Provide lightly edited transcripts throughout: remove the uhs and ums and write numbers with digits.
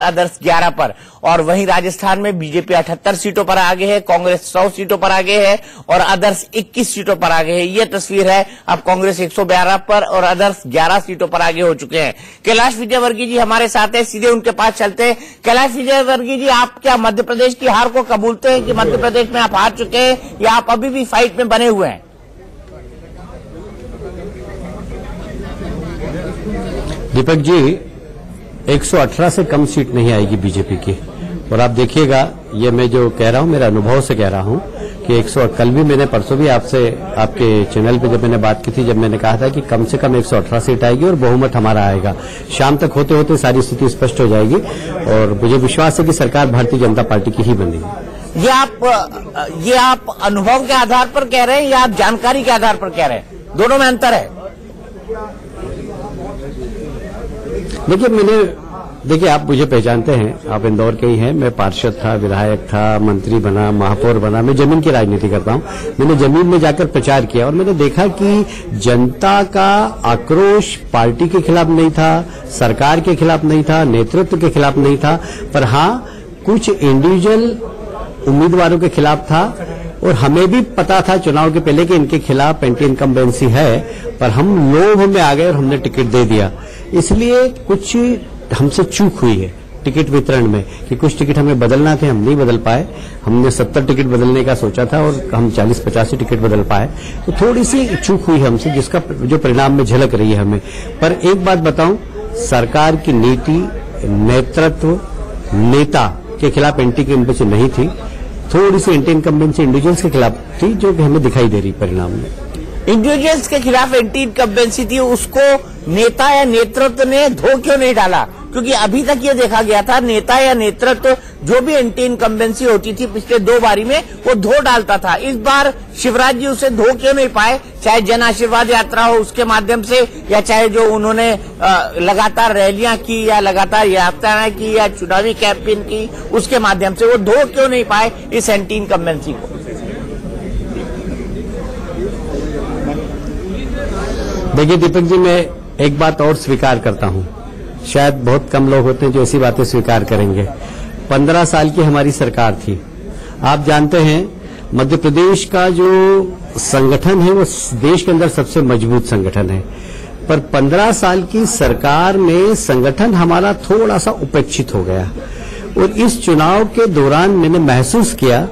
आदर्श 11 पर। और वहीं राजस्थान में बीजेपी 78 सीटों पर आगे है, कांग्रेस 100 सीटों पर आगे है और आदर्श 21 सीटों पर आगे है। ये तस्वीर है। अब कांग्रेस 112 पर और आदर्श 11 सीटों पर आगे हो चुके हैं। कैलाश विजयवर्गीय जी हमारे साथ है, सीधे उनके पास चलते हैं। कैलाश विजयवर्गीय जी, आप क्या मध्य प्रदेश की हार को कबूलते हैं कि मध्य प्रदेश में आप हार चुके हैं या आप अभी भी फाइट में बने हुए हैं? दीपक जी, 118 से कम सीट नहीं आएगी बीजेपी की। और आप देखिएगा, ये मैं जो कह रहा हूं मेरा अनुभव से कह रहा हूं कि कल भी मैंने परसों भी आपसे आपके चैनल पे जब मैंने बात की थी, जब मैंने कहा था कि कम से कम 118 सीट आएगी और बहुमत हमारा आएगा। शाम तक होते होते सारी स्थिति स्पष्ट हो जाएगी और मुझे विश्वास है कि सरकार भारतीय जनता पार्टी की ही बनेगी। ये आप अनुभव के आधार पर कह रहे हैं या आप जानकारी के आधार पर कह रहे हैं? दोनों में अंतर है। देखिए आप मुझे पहचानते हैं, आप इंदौर के ही हैं। मैं पार्षद था, विधायक था, मंत्री बना, महापौर बना। मैं जमीन की राजनीति करता हूं। मैंने जमीन में जाकर प्रचार किया और मैंने देखा कि जनता का आक्रोश पार्टी के खिलाफ नहीं था, सरकार के खिलाफ नहीं था, नेतृत्व के खिलाफ नहीं था, पर हां कुछ इंडिविजुअल उम्मीदवारों के खिलाफ था। और हमें भी पता था चुनाव के पहले कि इनके खिलाफ एंटी इनकम्बेंसी है, पर हम लोभ में आ गए और हमने टिकट दे दिया। इसलिए कुछ हमसे चूक हुई है टिकट वितरण में कि कुछ टिकट हमें बदलना थे, हम नहीं बदल पाए। हमने 70 टिकट बदलने का सोचा था और हम 40-85 टिकट बदल पाए। तो थोड़ी सी चूक हुई हमसे, जिसका जो परिणाम में झलक रही है हमें। पर एक बात बताऊं, सरकार की नीति, नेतृत्व, नेता के खिलाफ एंटी इनकम्बेंसी नहीं थी। थोड़ी सी एंटी इनकम्बेंसी इंडिविजुअल्स के खिलाफ थी, जो कि हमें दिखाई दे रही परिणाम में। इंडिविजुअल्स के खिलाफ एंटी इनकम्बेंसी थी, उसको नेता या नेतृत्व ने धो क्यों नहीं डाला? क्योंकि अभी तक ये देखा गया था नेता या नेतृत्व जो भी एंटी इनकम्बेंसी होती थी पिछले 2 बारी में वो धो डालता था। इस बार शिवराज जी उसे धो क्यों नहीं पाए? चाहे जन आशीर्वाद यात्रा हो उसके माध्यम से, या चाहे जो उन्होंने लगातार रैलियां की या लगातार यात्राएं की या चुनावी कैंपेन की, उसके माध्यम से वो धो क्यों नहीं पाए इस एंटी इनकम्बेंसी को? देखिए दीपक जी, मैं एक बात और स्वीकार करता हूं, शायद बहुत कम लोग होते हैं जो ऐसी बातें स्वीकार करेंगे। 15 साल की हमारी सरकार थी। आप जानते हैं मध्य प्रदेश का जो संगठन है वो देश के अंदर सबसे मजबूत संगठन है, पर 15 साल की सरकार में संगठन हमारा थोड़ा सा उपेक्षित हो गया। और इस चुनाव के दौरान मैंने महसूस किया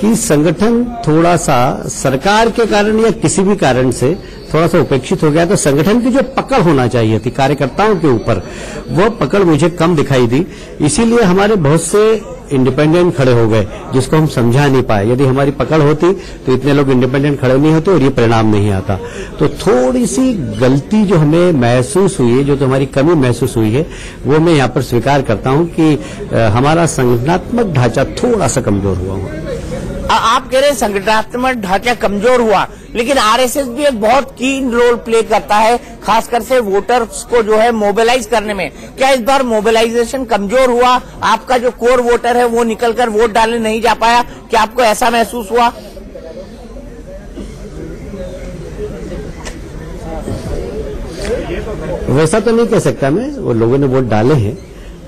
कि संगठन थोड़ा सा सरकार के कारण या किसी भी कारण से थोड़ा सा उपेक्षित हो गया। तो संगठन की जो पकड़ होना चाहिए थी कार्यकर्ताओं के ऊपर, वो पकड़ मुझे कम दिखाई दी। इसीलिए हमारे बहुत से इंडिपेंडेंट खड़े हो गए, जिसको हम समझा नहीं पाए। यदि हमारी पकड़ होती तो इतने लोग इंडिपेंडेंट खड़े नहीं होते और ये परिणाम नहीं आता। तो थोड़ी सी गलती जो हमें महसूस हुई है, जो तो हमारी कमी महसूस हुई है, वो मैं यहाँ पर स्वीकार करता हूँ कि हमारा संगठनात्मक ढांचा थोड़ा सा कमजोर हुआ। आप कह रहे हैं संगठनात्मक ढांचा कमजोर हुआ, लेकिन आरएसएस भी एक बहुत कीन रोल प्ले करता है, खासकर से वोटर्स को जो है मोबिलाइज करने में। क्या इस बार मोबिलाइजेशन कमजोर हुआ? आपका जो कोर वोटर है वो निकलकर वोट डालने नहीं जा पाया, क्या आपको ऐसा महसूस हुआ? वैसा तो नहीं कह सकता मैं, वो लोगों ने वोट डाले हैं।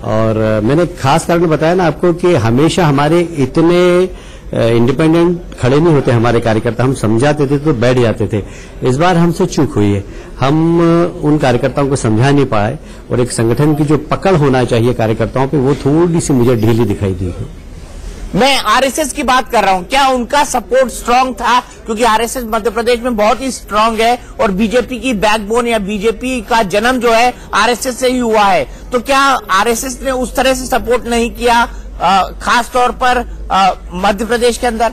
और मैंने खास कारण बताया ना आपको कि हमेशा हमारे इतने इंडिपेंडेंट खड़े नहीं होते हमारे कार्यकर्ता। हम समझाते थे तो बैठ जाते थे। इस बार हमसे चूक हुई है, हम उन कार्यकर्ताओं को समझा नहीं पाए और एक संगठन की जो पकड़ होना चाहिए कार्यकर्ताओं पे, वो थोड़ी सी मुझे ढीली दिखाई दी है। मैं आरएसएस की बात कर रहा हूं, क्या उनका सपोर्ट स्ट्रांग था? क्योंकि आरएसएस मध्य प्रदेश में बहुत ही स्ट्रांग है और बीजेपी की बैकबोन या बीजेपी का जन्म जो है आरएसएस से ही हुआ है। तो क्या आरएसएस ने उस तरह से सपोर्ट नहीं किया, खास तौर पर मध्य प्रदेश के अंदर?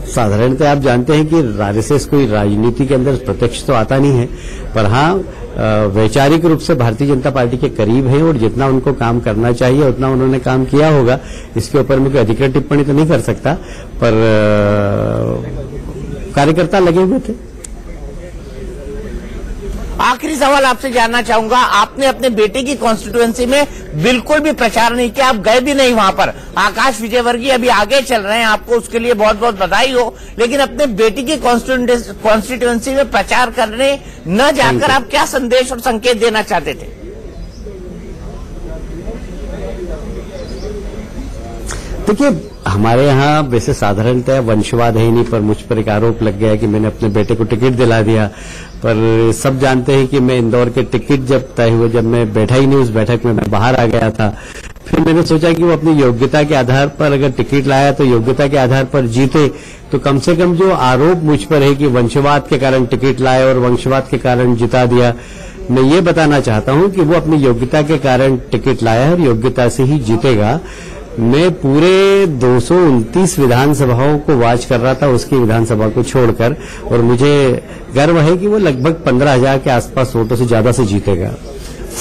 साधारणतः आप जानते हैं कि आरएसएस कोई राजनीति के अंदर प्रत्यक्ष तो आता नहीं है, पर हाँ वैचारिक रूप से भारतीय जनता पार्टी के करीब है और जितना उनको काम करना चाहिए उतना उन्होंने काम किया होगा। इसके ऊपर मैं कोई अधिकृत टिप्पणी तो नहीं कर सकता, पर कार्यकर्ता लगे हुए थे। आखिरी सवाल आपसे जानना चाहूंगा, आपने अपने बेटे की कॉन्स्टिट्यूएंसी में बिल्कुल भी प्रचार नहीं किया, आप गए भी नहीं वहां पर। आकाश विजयवर्गीय अभी आगे चल रहे हैं, आपको उसके लिए बहुत बहुत बधाई हो, लेकिन अपने बेटी की कॉन्स्टिट्यूएंसी में प्रचार करने न जाकर आप क्या संदेश और संकेत देना चाहते थे? देखिए, हमारे यहाँ वैसे साधारणतः वंशवाद है ही नहीं, पर मुझ पर एक आरोप लग गया है कि मैंने अपने बेटे को टिकट दिला दिया। पर सब जानते हैं कि मैं इंदौर के टिकट जब तय हुए, जब मैं बैठा ही नहीं उस बैठक में, मैं बाहर आ गया था। फिर मैंने सोचा कि वो अपनी योग्यता के आधार पर अगर टिकट लाया तो योग्यता के आधार पर जीते, तो कम से कम जो आरोप मुझ पर है कि वंशवाद के कारण टिकट लाए और वंशवाद के कारण जिता दिया, मैं ये बताना चाहता हूं कि वो अपनी योग्यता के कारण टिकट लाया है और योग्यता से ही जीतेगा। मैं पूरे 229 विधानसभाओं को वॉच कर रहा था, उसकी विधानसभा को छोड़कर, और मुझे गर्व है कि वो लगभग 15,000 के आसपास वोटों से ज्यादा से जीतेगा।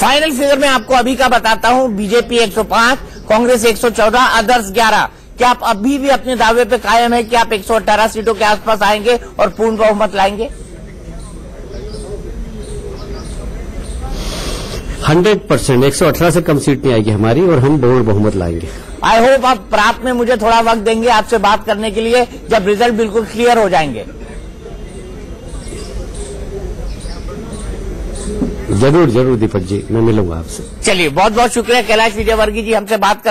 फाइनल फिगर मैं आपको अभी का बताता हूं, बीजेपी 105, कांग्रेस 114, अदर्स 11। क्या आप अभी भी अपने दावे पे कायम है कि आप 118 सीटों के आसपास आएंगे और पूर्ण बहुमत लाएंगे? 100%, 118 से कम सीट नहीं आएगी हमारी और हम पूर्ण बहुमत लाएंगे। आई होप आप रात में मुझे थोड़ा वक्त देंगे आपसे बात करने के लिए, जब रिजल्ट बिल्कुल क्लियर हो जाएंगे। जरूर जरूर दीपक जी, मैं मिलूंगा आपसे। चलिए, बहुत बहुत शुक्रिया कैलाश विजयवर्गीय जी हमसे बात कर